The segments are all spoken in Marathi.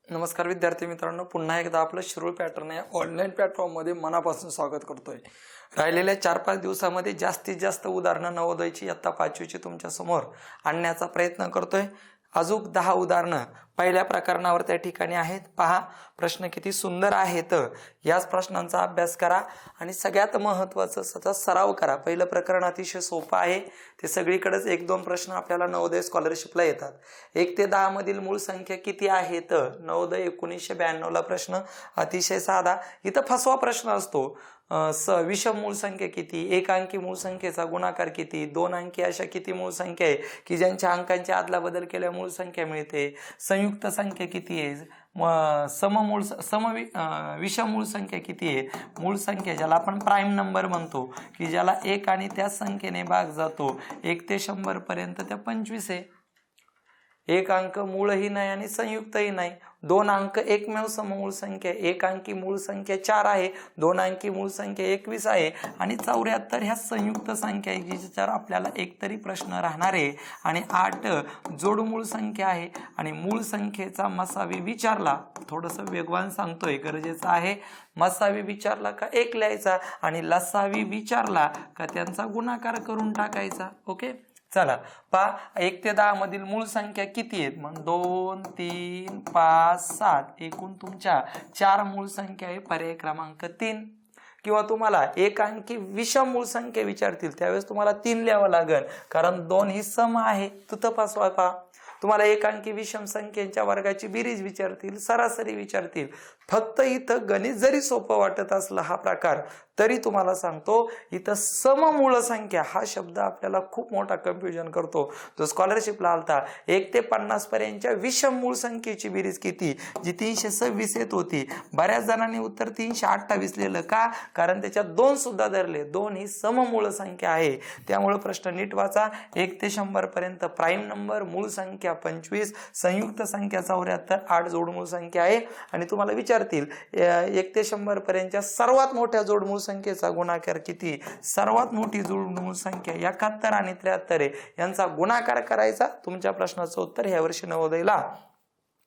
नमस्कार विद्यार्थी मित्रांनो, पुन्हा एकदा आपलं शिरूर पॅटर्न या ऑनलाईन प्लॅटफॉर्ममध्ये मनापासून स्वागत करतोय. राहिलेल्या 4-5 दिवसामध्ये जास्तीत जास्त उदाहरणं नवोदयची इयत्ता 5वीची तुमच्या समोर आणण्याचा प्रयत्न करतोय. अजून 10 उदाहरणं पहिल्या प्रकरणावर त्या ठिकाणी आहेत. पहा प्रश्न किती सुंदर आहेत. याच प्रश्नांचा अभ्यास करा आणि सगळ्यात महत्त्वाचं सतत सराव करा. पहिलं प्रकरण अतिशय सोपं आहे. ते सगळीकडेच 1-2 प्रश्न आपल्याला नवोदय स्कॉलरशिपला येतात. 1 ते 10 मधील मूळ संख्या किती आहेत? नवोदय 1992 ला प्रश्न अतिशय साधा. इथं फसवा प्रश्न असतो. विषम मूळ संख्या किती? 1 अंकी मूळ संख्येचा गुणाकार किती? 2 अंकी अशा किती मूळ संख्या आहे की ज्यांच्या अंकांची आदलाबदल केल्या मूळ संख्या मिळते? संयुक्त संख्या किती आहे? विषम मूळ संख्या किती आहे? मूळ संख्या ज्याला आपण प्राईम नंबर म्हणतो की ज्याला 1 आणि त्याच संख्येने भाग जातो. 1 ते 100 पर्यंत त्या 25 आहे. 1 अंक मूळही नाही आणि संयुक्तही नाही. 2 अंक एकमेव सममूळ संख्या. 1 अंकी मूळ संख्या 4 आहे. 2 अंकी मूळ संख्या 21 आहे आणि 74 ह्या संयुक्त संख्या आहे ज्याच्यावर आपल्याला एक तरी प्रश्न राहणार आहे. आणि 8 जोडमूळ संख्या आहे आणि मूळ संख्येचा मसावी विचारला. थोडंसं वेगवान सांगतोय, गरजेचं आहे. मसावी विचारला का 1 लिहायचा आणि लसावी विचारला का त्यांचा गुणाकार करून टाकायचा. ओके, चला पहा 1 ते 10 मधील मूळ संख्या किती आहेत? मग 2, 3, 5, 7 एकूण तुमच्या 4 मूळ संख्या आहे. पर्याय क्रमांक 3. किंवा तुम्हाला 1 अंकी विषम मूळ संख्या विचारतील त्यावेळेस तुम्हाला 3 लिहावं लागेल, कारण 2 ही सम आहे. तो तपासवा. पहा तुम्हाला 1 अंकी विषम संख्येच्या वर्गाची बेरीज विचारतील, सरासरी विचारतील. फक्त इथं गणित जरी सोपं वाटत असलं हा प्रकार, तरी तुम्हाला सांगतो इथं सममूळ संख्या हा शब्द आपल्याला खूप मोठा कन्फ्युजन करतो. जो स्कॉलरशिपला आलता 1 ते 50 पर्यंतच्या विषम मूळ संख्येची बेरीज किती, जी 326 येत होती. बऱ्याच जणांनी उत्तर 328 लिहिलं. का? कारण त्याच्यात 2 सुद्धा धरले. 2 ही सममूळ संख्या आहे. त्यामुळे प्रश्न नीट वाचा. 1 ते 100 पर्यंत प्राईम नंबर, मूळ संख्या 25, संयुक्त संख्या 74, 8 जोडमूळ संख्या आहे. आणि तुम्हाला विचारतील 1 ते 100 पर्यंतच्या सर्वात मोठ्या जोडमूळ संख्येचा गुणाकार किती? सर्वात मोठी जोडमूळ संख्या 71 आणि 73 आहे. यांचा गुणाकार करायचा. तुमच्या प्रश्नाचं उत्तर ह्या वर्षी नवोदयला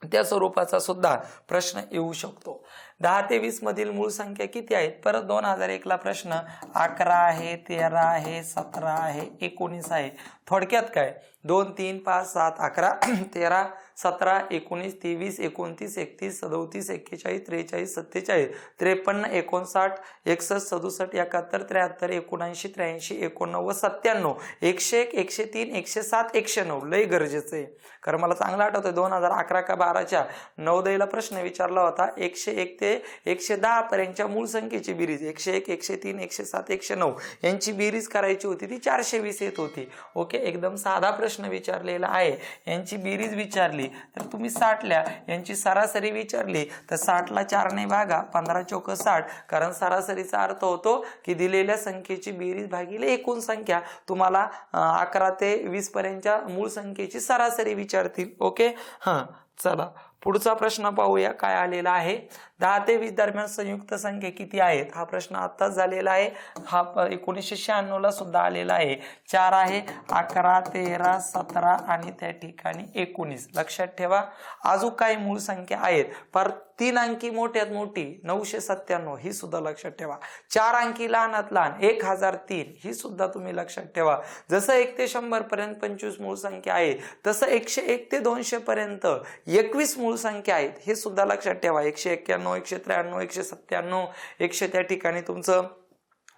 त्या स्वरूपाचा सुद्धा प्रश्न येऊ शकतो. 10 ते 20 मधील मूळ संख्या किती आहेत? परत 2001 ला प्रश्न 11 आहे, 13 आहे, 17 आहे, 19 आहे. थोडक्यात काय? 2, 3, 5, 7, 11, 13, 17, 19, 23, 29, 31, 37, 41, 43, 47, 53, 59, 61, 67, 71, 73, 79, 83, 89, 97, 101, 103, 107, 109. लय गरजेचं आहे, कारण मला चांगलं आठवतंय 2011 का 12च्या नवोदयला प्रश्न विचारला होता. 101 ते 110 पर्यंतच्या मूळ संख्येची बेरीज 101, 103, 107, 109 यांची बेरीज करायची होती. ती 420 येत होती. ओके, एकदम साधा प्रश्न विचारलेला आहे. यांची बेरीज विचारली तर तुम्ही 60 ल्या. यांची सरासरी विचारली तर 60 ला 4 ने भागा, 15 चौक 60. कारण सरासरीचा अर्थ होतो की दिलेल्या संख्येची बेरीज भागिले एकूण संख्या. तुम्हाला 11 ते 20 पर्यंतच्या मूळ संख्येची सरासरी विचारतील. ओके, हां चला पुढचा प्रश्न पाहूया काय आलेला आहे. 10 ते 20 दरम्यान संयुक्त संख्या किती आहेत? हा प्रश्न आताच झालेला आहे. हा 1996 ला सुद्धा आलेला आहे. 4 आहे, 11, 13, 17 आणि त्या ठिकाणी 19. लक्षात ठेवा. अजून काही मूळ संख्या आहेत, पर 3 अंकी मोठ्यात मोठी 997 ही सुद्धा लक्षात ठेवा. 4 अंकी लहानात लहान 1003 ही सुद्धा तुम्ही लक्षात ठेवा. जसं 1 ते 100 पर्यंत 25 मूळ संख्या आहे, तसं 101 ते 200 पर्यंत 21 मूळ संख्या आहेत. हे सुद्धा लक्षात ठेवा. 191, 193, 197, 100 त्या ठिकाणी तुमचं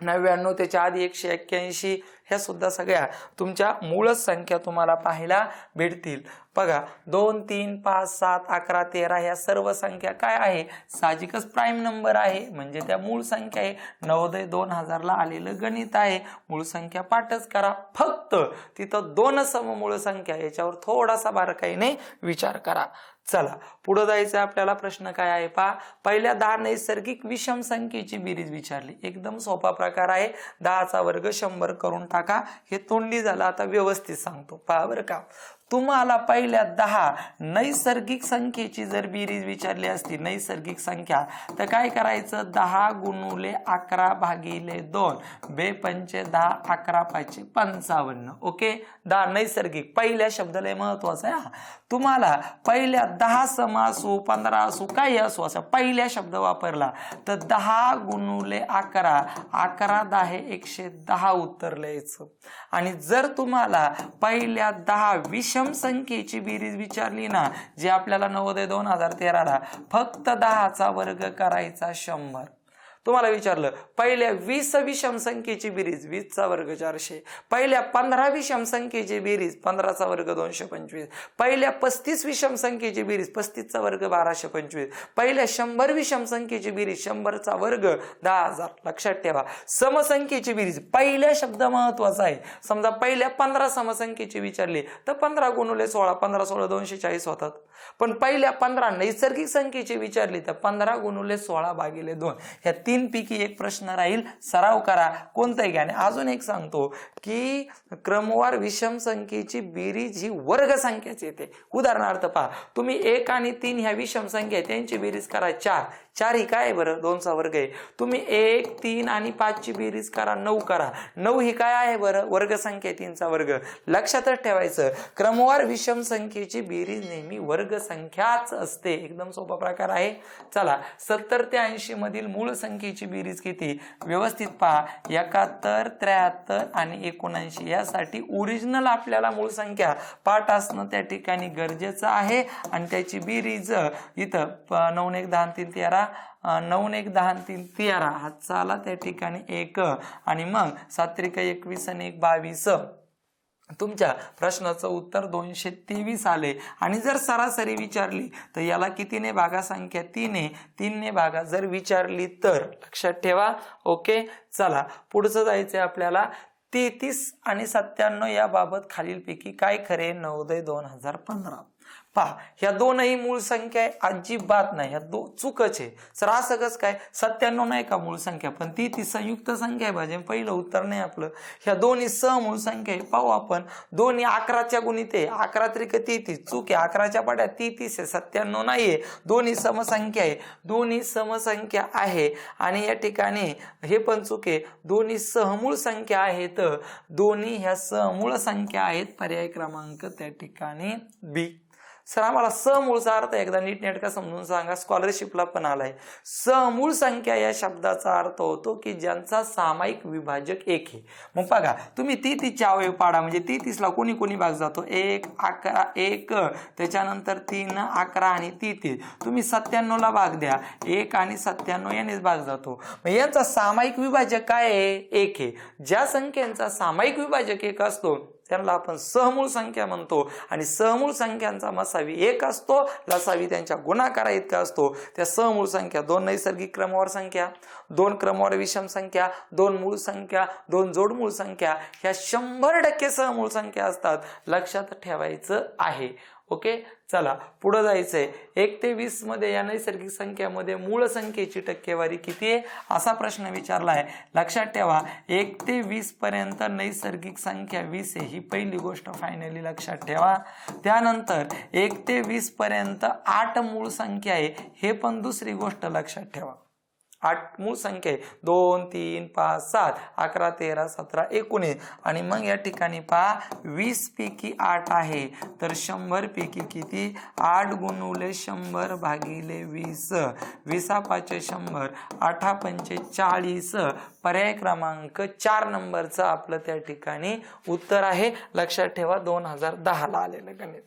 99, त्याच्या आधी 181, ह्या सुद्धा सगळ्या तुमच्या मूळच संख्या तुम्हाला पाहायला भेटतील. बघा 2, 3, 5, 7, 11, 13 ह्या सर्व संख्या काय आहे? साहजिकच प्राईम नंबर आहे, म्हणजे त्या मूळ संख्या आहे. नवोदय 2000 ला आलेलं गणित आहे. मूळ संख्या पाठच करा. फक्त तिथं 2 सममूळ संख्या, याच्यावर थोडासा बारकाईने विचार करा. चला पुढे जायचं. आपल्याला प्रश्न काय आहे पहा. पहिल्या 10 नैसर्गिक विषम संख्येची बेरीज विचारली. एकदम सोपा प्रकार आहे. 10 चा वर्ग 100 करून टाका. हे तोंडी झालं. आता व्यवस्थित सांगतो पहा बरं का. तुम्हाला पहिल्या 10 नैसर्गिक संख्येची जर बेरीज विचारली असती नैसर्गिक संख्या तर काय करायचं 10 गुणुले 11 भागिले 2 बे पंचे 10 11 पाचे 55. ओके 10 नैसर्गिक पहिल्या शब्दाला महत्वाचा आहे. तुम्हाला पहिल्या 10 सम असू 15 असू काही असू असा पहिल्या शब्द वापरला तर 10 गुणुले 11 11 10 110 उत्तर लिहायचं. आणि जर तुम्हाला पहिल्या 10 विषम संख्येची बेरीज विचारली ना जे आपल्याला नवोदय 2013 ला फक्त 10चा वर्ग करायचा 100. तुम्हाला विचारलं पहिल्या 20 विषम संख्येची बेरीज 20चा वर्ग 400. पहिल्या 15 विषम संख्येची बेरीज 15चा वर्ग 225. पहिल्या 35 विषम संख्येची बेरीज 35चा वर्ग 1225. पहिल्या 100 विषम संख्येची बेरीज 100चा वर्ग 10,000. लक्षात ठेवा समसंख्येची बेरीज पहिल्या शब्द महत्वाचा आहे. समजा पहिल्या 15 समसंख्येची विचारली तर 15 गुणुले 16 15 16 240 होतात. पण पहिल्या 15 नैसर्गिक संख्येची विचारली तर 15 गुणुले 16 भागिले 2. ह्या 3 पैकी एक प्रश्न राहील. सराव करा कोणताही घ्या. आणि अजून एक सांगतो की क्रमवार विषम संख्येची बेरीज ही वर्ग संख्याची येते. उदाहरणार्थ पहा तुम्ही 1 आणि 3 ह्या विषम संख्या आहे त्यांची बेरीज करा 4. 4 ही काय बरं 2चा वर्ग आहे. तुम्ही 1 3 आणि 5 ची बेरीज करा 9 करा. 9 ही काय आहे बरं वर्ग संख्या 3चा वर्ग. लक्षातच ठेवायचं क्रमवार विषम संख्येची बेरीज नेहमी वर्ग संख्याच असते. एकदम सोपा प्रकार आहे. चला 70 ते 80 मधील मूळ संख्येची बेरीज किती व्यवस्थित पहा 71 73 आणि 79. यासाठी ओरिजिनल आपल्याला मूळ संख्या पाठ असणं त्या ठिकाणी गरजेचं आहे. आणि त्याची बेरीज इथं 9 1 10 3 13 9 1 10 3 13 हातचा आला त्या ठिकाणी 1 आणि मग 7 3 21 आणि 1 22. तुमच्या प्रश्नाचं उत्तर 223 आले. आणि जर सरासरी विचारली तर याला कितीने भागा संख्या 3 आहे 3 ने भागा जर विचारली तर लक्षात ठेवा. ओके चला पुढचं जायचंय आपल्याला 33 आणि 97 याबाबत खालीलपैकी काय खरे नवोदय 2015. पहा ह्या दोनही मूळ संख्या अजिबात नाही. ह्या चुकच आहे. सर असं कसं काय 97 नाही का मूळ संख्या पण ती संयुक्त संख्या आहे भाजे पहिलं उत्तर नाही आपलं. ह्या दोन्ही समूळ संख्या आहे. पाहू आपण दोन्ही 11च्या गुणित आहे 11 त्रिक 33 चूक आहे. 11च्या पाड्यात 33 आहे 97 नाहीये. दोन्ही समसंख्या आहे. दोन्ही समसंख्या आहे आणि या ठिकाणी हे पण चूक आहे. दोन्ही सहमूळ संख्या आहेत. दोन्ही ह्या सहमूळ संख्या आहेत. पर्याय क्रमांक त्या ठिकाणी बी. सर आम्हाला समूळचा अर्थ एकदा नीटनेटका समजून सांगा. स्कॉलरशिपला पण आलाय. समूळ संख्या या शब्दाचा अर्थ होतो की ज्यांचा सामायिक विभाजक 1 आहे. मग बघा तुम्ही 33चे अवयव पाडा म्हणजे 33ला कोणी कोणी भाग जातो 1 11 1 त्याच्यानंतर 3 11 आणि 33. तुम्ही 97ला भाग द्या 1 आणि 97 यानेच भाग जातो. मग यांचा सामायिक विभाजक काय आहे 1 आहे. ज्या संख्यांचा सामायिक विभाजक 1 असतो त्यांना आपण सहमूळ संख्या म्हणतो. आणि सहमूळ संख्यांचा मसावी 1 असतो लसावी त्यांच्या गुणाकारा इतका असतो. त्या सहमूळ संख्या 2 नैसर्गिक क्रमवार संख्या 2 क्रमवार विषम संख्या 2 मूळ संख्या 2 जोडमूळ संख्या ह्या 100% सहमूळ संख्या असतात. लक्षात ठेवायचं आहे. ओके चला पुढे जायचंय. 1 ते 20 मध्ये या नैसर्गिक संख्यामध्ये मूळ संख्येची टक्केवारी किती आहे असा प्रश्न विचारला आहे. लक्षात ठेवा 1 ते 20 पर्यंत नैसर्गिक संख्या 20 आहे ही पहिली गोष्ट फायनली लक्षात ठेवा. त्यानंतर 1 ते 20 पर्यंत 8 मूळ संख्या आहे हे पण दुसरी गोष्ट लक्षात ठेवा. 8 मूळ संख्या आहे 2 3 5 7 11 13 17 19. आणि मग या ठिकाणी पहा 20 पैकी 8 आहे तर 100 पैकी किती 8 गुणुले 100 भागिले 20 20 5 100 8 5 40. पर्याय क्रमांक 4 नंबरचं आपलं त्या ठिकाणी उत्तर आहे. लक्षात ठेवा 2010 ला आलेलं गणित.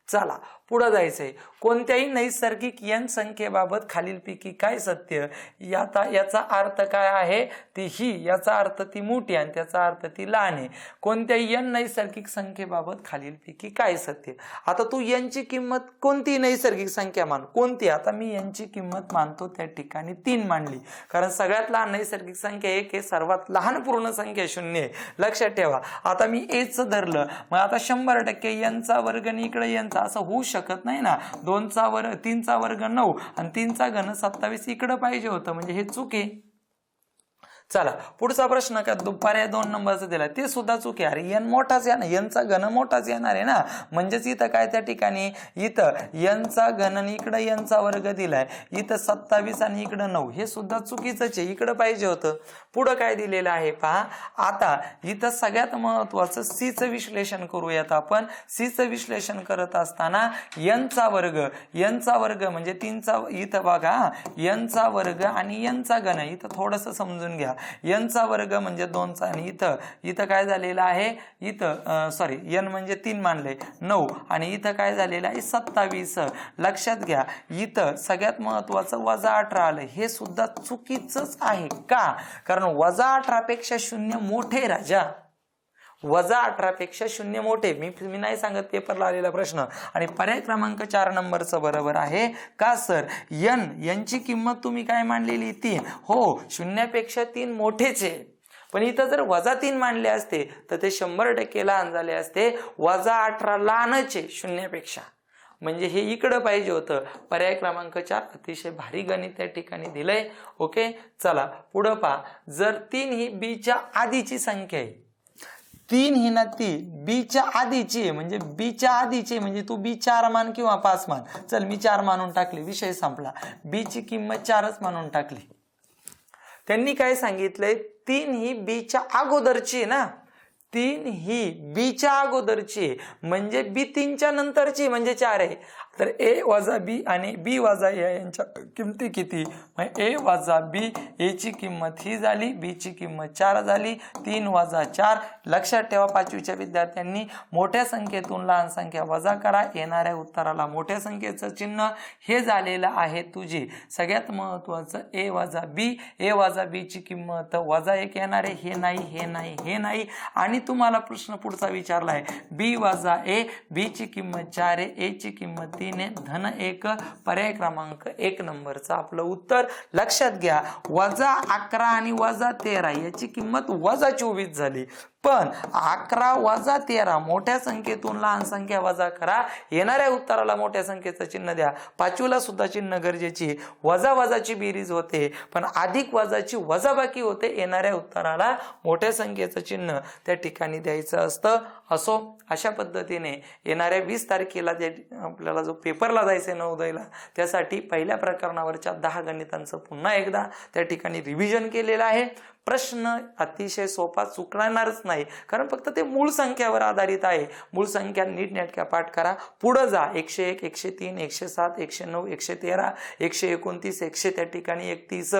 चला पुढे जायचंय. कोणत्याही नैसर्गिक n संख्येबाबत खालीलपैकी काय सत्य. याचा अर्थ काय आहे ती ही याचा अर्थ ती मोठी आणि त्याचा अर्थ ती लहान आहे. कोणत्याही n नैसर्गिक संख्येबाबत खालीलपैकी काय सत्य. आता तू n ची किंमत कोणती नैसर्गिक संख्या मान कोणती. आता मी n ची किंमत मानतो त्या ठिकाणी 3 मानली कारण सगळ्यात लहान नैसर्गिक संख्या 1 आहे. सर्वात लहान पूर्ण संख्या 0 आहे. लक्षात ठेवा. आता मी a च धरलं मग आता 100% n चा वर्ग आणि इकडे n चा असं होऊ शकत नाही ना. 2 चा वर्ग 3 चा वर्ग 9 आणि 3 चा घन 27 इकडे पाहिजे होतं म्हणजे हे चूक आहे. चला पुढचा प्रश्न का पर्याय 2 नंबरचा दिला ते सुद्धा चूक आहे. अरे n मोठाच आहे ना, n चा घन मोठाच येणार आहे ना, म्हणजेच इथं काय त्या ठिकाणी इथं n चा घन आणि इकडे n चा वर्ग दिलाय, इथं 27 आणि इकडे 9, हे सुद्धा चुकीचंच आहे, इकडे पाहिजे होतं. पुढं काय दिलेलं आहे पहा. आता इथं सगळ्यात महत्वाचं c चं विश्लेषण करूयात आपण. c चं विश्लेषण करत असताना n चा वर्ग म्हणजे 3 चा, इथं बघा n चा वर्ग आणि n चा घन, इथं थोडंसं समजून घ्या. n चा वर्ग म्हणजे 2 चा आणि इथं काय झालेलं आहे, इथं सॉरी n म्हणजे 3 मानले 9 आणि इथं काय झालेलं आहे 27. लक्षात घ्या इथं सगळ्यात महत्वाचं -18 आलं, हे सुद्धा चुकीचंच आहे. का? कारण -18 पेक्षा 0 मोठे राजा, -18 पेक्षा 0 मोठे. मी नाही सांगत पेपरला आलेला प्रश्न. आणि पर्याय क्रमांक 4 नंबरचं बरोबर आहे. का सर? यांची किंमत तुम्ही काय मांडलेली 3, हो 0 पेक्षा 3 मोठेच आहे, पण इथं जर -3 मांडले असते तर ते 100% लहान झाले असते. -18 लहानच आहे 0 पेक्षा, म्हणजे हे इकडं पाहिजे होतं. पर्याय क्रमांक 4 अतिशय भारी गणित त्या ठिकाणी दिलंय. ओके चला पुढं पहा. जर 3 ही b च्या आधीची संख्या आहे, 3 ही ना ती b च्या आधीची आहे, म्हणजे b च्या आधीची म्हणजे तू b 4 मान किंवा 5 मान, चल मी 4 मानून टाकली, विषय संपला. b ची किंमत 4च मानून टाकली. त्यांनी काय सांगितलंय, 3 ही b च्या अगोदरची आहे ना, 3 ही b च्या अगोदरची आहे, म्हणजे b 3 च्या नंतरची म्हणजे 4 आहे. तर a वजा b आणि b वजा a यांच्या किमती किती, a वजा b, a ची किंमत ही झाली, b ची किंमत 4 झाली, 3 वजा 4. लक्षात ठेवा 5वीच्या विद्यार्थ्यांनी, मोठ्या संख्येतून लहान संख्या वजा करा, येणाऱ्या उत्तराला मोठ्या संख्येचं चिन्ह हे झालेलं आहे तुझी. सगळ्यात महत्वाचं a वजा b, a वजा b ची किंमत -1 येणार आहे, हे नाही हे नाही हे नाही. आणि तुम्हाला प्रश्न पुढचा विचारलाय b वजा a, b ची किंमत 4 आहे, a ची किंमत 3 आहे, धन 1. पर्याय क्रमांक 1 नंबरचं आपलं उत्तर. लक्षात घ्या -11 आणि -13 याची किंमत -24 झाली, पण 11 वजा 13 मोठ्या संख्येतून लहान संख्या वजा करा, येणाऱ्या उत्तराला मोठ्या संख्येचं चिन्ह द्या. 5वीला सुद्धा चिन्ह गरजेची, वजा वजाची बेरीज होते पण अधिक वजाची वजाबाकी होते, येणाऱ्या उत्तराला मोठ्या संख्येचं चिन्ह त्या ठिकाणी द्यायचं असतं. असो अशा पद्धतीने येणाऱ्या 20 तारखेला जे आपल्याला जो पेपरला जायचं आहे नवोदयला, त्यासाठी पहिल्या प्रकरणावरच्या 10 गणितांचं पुन्हा एकदा त्या ठिकाणी रिव्हिजन केलेलं आहे. प्रश्न अतिशय सोपा, चुकणारच नाही, कारण फक्त ते मूळ संख्यावर आधारित आहे. मूळ संख्या नीटनेटक्या पाठ करा, पुढे जा. 101, 103, 107, 109, 113, 129, 100 त्या ठिकाणी 31,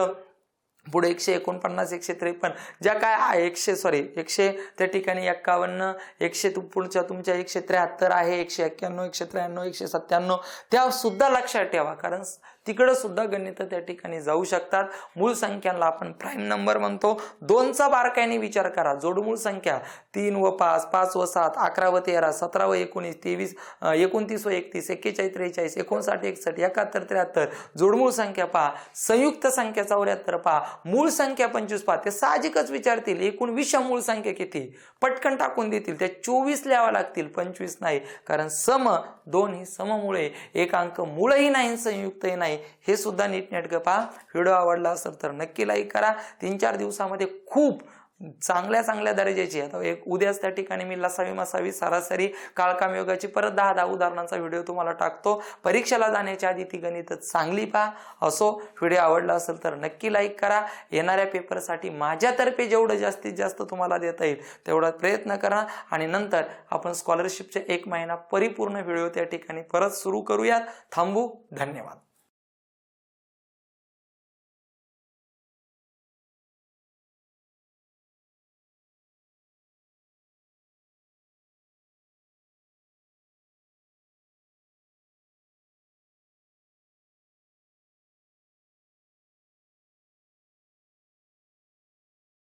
पुढे 149, 153, ज्या काय 100 त्या ठिकाणी 51, 100 पुढच्या तुमच्या 173 आहे, 191, 193, 197 त्या सुद्धा लक्षात ठेवा, कारण तिकडे सुद्धा गणित त्या ठिकाणी जाऊ शकतात. मूळ संख्यांना आपण प्राईम नंबर म्हणतो. 2चा बारकाईने विचार करा. जोडमूळ संख्या 3 व 5, 5 व 7, 11 व 13, 17 व 19, 23, 29 व 31, 41, 43, 59, 61, 71, 73. जोडमूळ संख्या पहा. संयुक्त संख्या 74 पहा. मूळ संख्या 25 पहा. ते साहजिकच विचारतील एकूण विषम मूळ संख्या किती, पटकन टाकून देतील. त्या 24 लिहाव्या लागतील, 25 नाही, कारण सम 2 ही सममुळे, एक अंक मूळही नाही संयुक्तही नाही. हे सुद्धा नीटनेटकं पहा. व्हिडिओ आवडला असेल तर नक्की लाईक करा. 3-4 दिवसामध्ये खूप चांगल्या दर्जाची, आता उद्याच त्या ठिकाणी मी लसावी मसावी सरासरी काळकामयोगाची परत 10 उदाहरणांचा व्हिडिओ तुम्हाला टाकतो. परीक्षेला जाण्याच्या आधी ती गणित चांगली पहा. असो व्हिडिओ आवडला असेल तर नक्की लाईक करा. येणाऱ्या पेपरसाठी माझ्यातर्फे जेवढं जास्तीत जास्त तुम्हाला देता येईल तेवढा प्रयत्न करा, आणि नंतर आपण स्कॉलरशिपचे 1 महिना परिपूर्ण व्हिडिओ त्या ठिकाणी परत सुरू करूयात. थांबू. धन्यवाद.